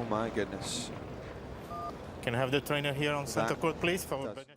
my goodness. Can I have the trainer here on center court, please?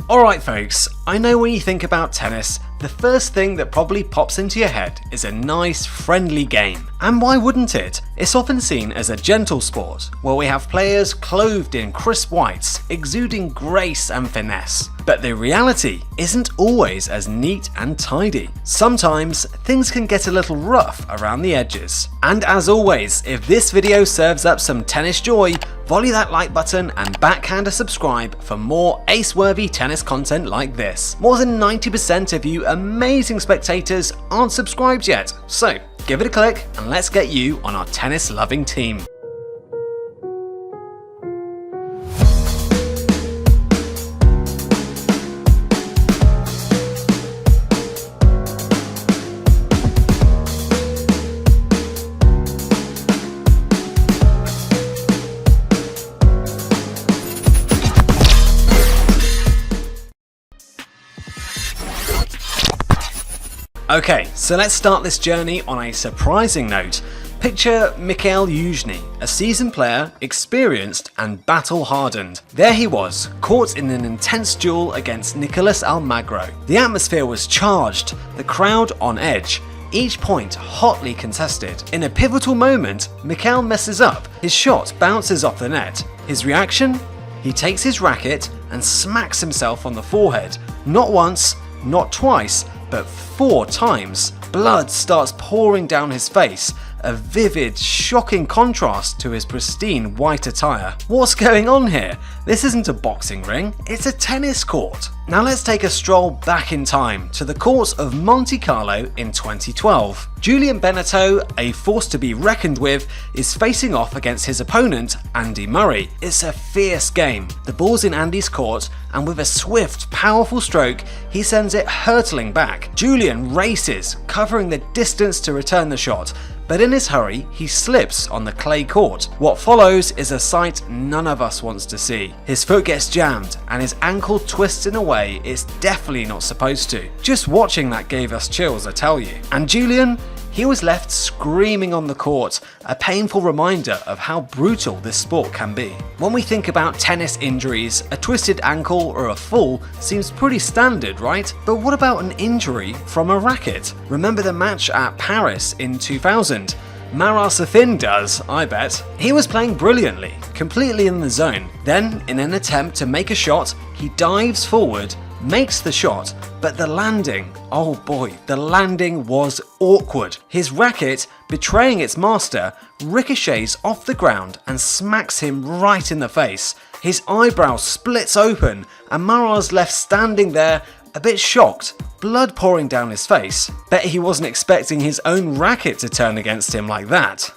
Alright folks, I know when you think about tennis, the first thing that probably pops into your head is a nice, friendly game. And why wouldn't it? It's often seen as a gentle sport, where we have players clothed in crisp whites, exuding grace and finesse. But the reality isn't always as neat and tidy. Sometimes things can get a little rough around the edges. And as always, if this video serves up some tennis joy, volley that like button and backhand a subscribe for more ace-worthy tennis content like this. More than 90% of you amazing spectators aren't subscribed yet, so give it a click and let's get you on our tennis-loving team. Okay, so let's start this journey on a surprising note. Picture Mikhail Youzhny, a seasoned player, experienced and battle-hardened. There he was, caught in an intense duel against Nicolas Almagro. The atmosphere was charged, the crowd on edge, each point hotly contested. In a pivotal moment, Mikhail messes up. His shot bounces off the net. His reaction? He takes his racket and smacks himself on the forehead. Not once, not twice, but 4 times. Blood starts pouring down his face, a vivid, shocking contrast to his pristine white attire. What's going on here? This isn't a boxing ring, it's a tennis court. Now let's take a stroll back in time to the courts of Monte Carlo in 2012. Julian Benneteau, a force to be reckoned with, is facing off against his opponent, Andy Murray. It's a fierce game. The ball's in Andy's court, and with a swift, powerful stroke, he sends it hurtling back. Julian races, covering the distance to return the shot, but in his hurry, he slips on the clay court. What follows is a sight none of us wants to see. His foot gets jammed, and his ankle twists in a way it's definitely not supposed to. Just watching that gave us chills, I tell you. And Julian? He was left screaming on the court, a painful reminder of how brutal this sport can be. When we think about tennis injuries, a twisted ankle or a fall seems pretty standard, right? But what about an injury from a racket? Remember the match at Paris in 2000? Marat Safin does, I bet. He was playing brilliantly, completely in the zone. Then, in an attempt to make a shot, he dives forward, makes the shot, but the landing, oh boy, the landing was awkward. His racket, betraying its master, ricochets off the ground and smacks him right in the face. His eyebrow splits open and Marat's left standing there, a bit shocked, blood pouring down his face. Bet he wasn't expecting his own racket to turn against him like that.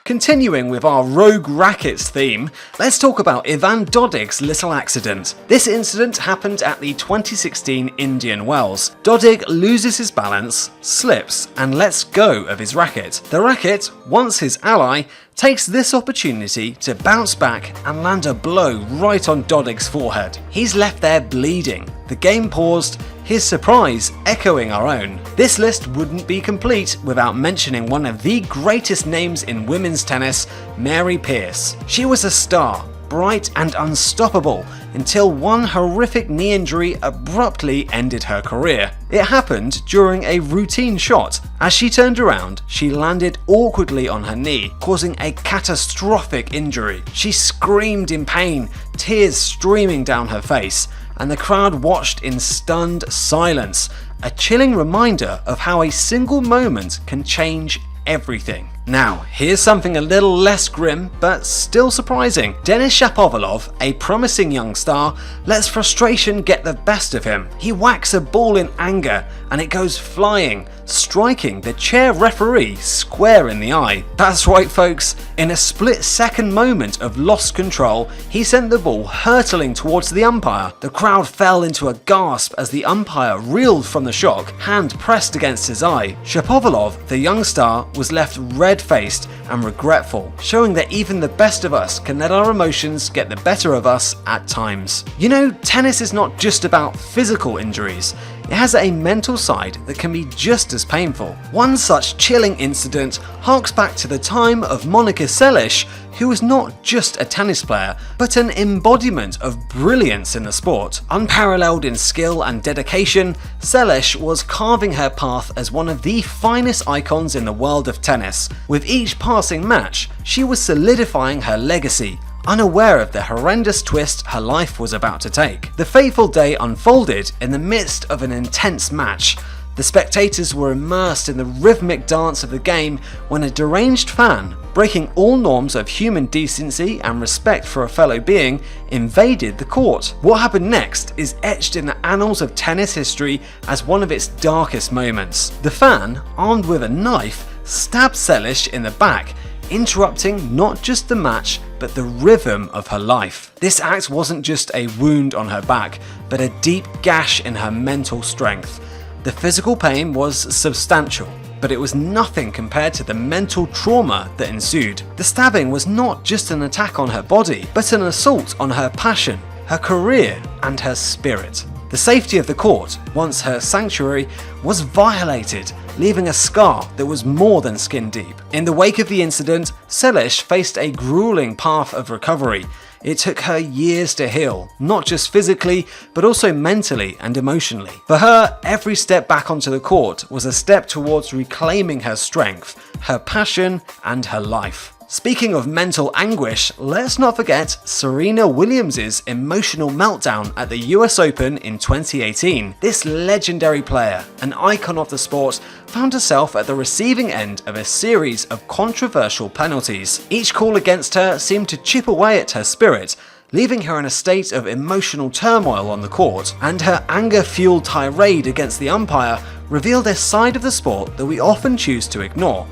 Continuing with our rogue rackets theme, let's talk about Ivan Dodig's little accident. This incident happened at the 2016 Indian Wells. Dodig loses his balance, slips, and lets go of his racket. The racket, once his ally, takes this opportunity to bounce back and land a blow right on Dodig's forehead. He's left there bleeding. The game paused, his surprise echoing our own. This list wouldn't be complete without mentioning one of the greatest names in women's tennis, Mary Pierce. She was a star, bright and unstoppable, until one horrific knee injury abruptly ended her career. It happened during a routine shot. As she turned around, she landed awkwardly on her knee, causing a catastrophic injury. She screamed in pain, tears streaming down her face, and the crowd watched in stunned silence, a chilling reminder of how a single moment can change everything. Now, here's something a little less grim, but still surprising. Denis Shapovalov, a promising young star, lets frustration get the best of him. He whacks a ball in anger, and it goes flying, striking the chair referee square in the eye. That's right folks, in a split-second moment of lost control, he sent the ball hurtling towards the umpire. The crowd fell into a gasp as the umpire reeled from the shock, hand pressed against his eye. Shapovalov, the young star, was left red-faced and regretful, showing that even the best of us can let our emotions get the better of us at times. You know, tennis is not just about physical injuries. it has a mental side that can be just as painful. One such chilling incident harks back to the time of Monica Seles, who was not just a tennis player, but an embodiment of brilliance in the sport. Unparalleled in skill and dedication, Seles was carving her path as one of the finest icons in the world of tennis. With each passing match, she was solidifying her legacy, unaware of the horrendous twist her life was about to take. The fateful day unfolded in the midst of an intense match. The spectators were immersed in the rhythmic dance of the game when a deranged fan, breaking all norms of human decency and respect for a fellow being, invaded the court. What happened next is etched in the annals of tennis history as one of its darkest moments. The fan, armed with a knife, stabbed Seles in the back, interrupting not just the match, but the rhythm of her life. This act wasn't just a wound on her back, but a deep gash in her mental strength. The physical pain was substantial, but it was nothing compared to the mental trauma that ensued. The stabbing was not just an attack on her body, but an assault on her passion, her career, and her spirit. The safety of the court, once her sanctuary, was violated, leaving a scar that was more than skin deep. In the wake of the incident, Seles faced a grueling path of recovery. It took her years to heal, not just physically, but also mentally and emotionally. For her, every step back onto the court was a step towards reclaiming her strength, her passion, and her life. Speaking of mental anguish, let's not forget Serena Williams' emotional meltdown at the US Open in 2018. This legendary player, an icon of the sport, found herself at the receiving end of a series of controversial penalties. Each call against her seemed to chip away at her spirit, leaving her in a state of emotional turmoil on the court, and her anger-fueled tirade against the umpire revealed a side of the sport that we often choose to ignore.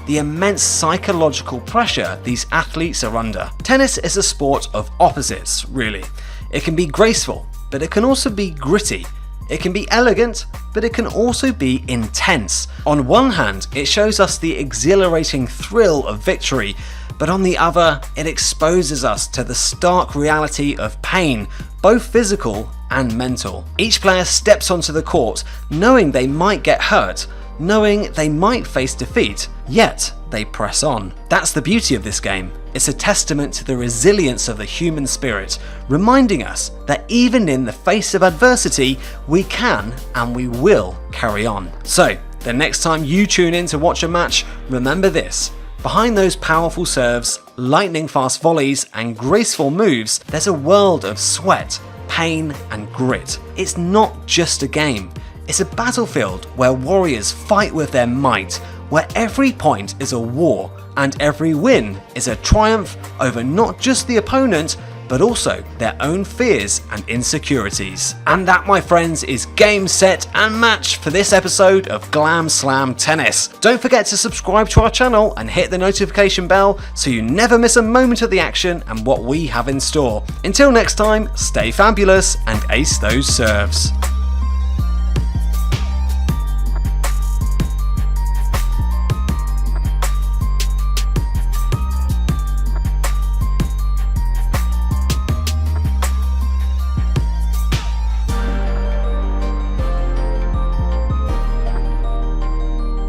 The immense psychological pressure these athletes are under. Tennis is a sport of opposites, really. It can be graceful, but it can also be gritty. It can be elegant, but it can also be intense. On one hand, it shows us the exhilarating thrill of victory, but on the other, it exposes us to the stark reality of pain, both physical and mental. Each player steps onto the court knowing they might get hurt, knowing they might face defeat, yet they press on. That's the beauty of this game. It's a testament to the resilience of the human spirit, reminding us that even in the face of adversity, we can and we will carry on. So, the next time you tune in to watch a match, remember this. Behind those powerful serves, lightning fast volleys, and graceful moves, there's a world of sweat, pain, and grit. It's not just a game. It's a battlefield where warriors fight with their might, where every point is a war and every win is a triumph over not just the opponent, but also their own fears and insecurities. And that, my friends, is game, set, and match for this episode of Glam Slam Tennis. Don't forget to subscribe to our channel and hit the notification bell so you never miss a moment of the action and what we have in store. Until next time, stay fabulous and ace those serves.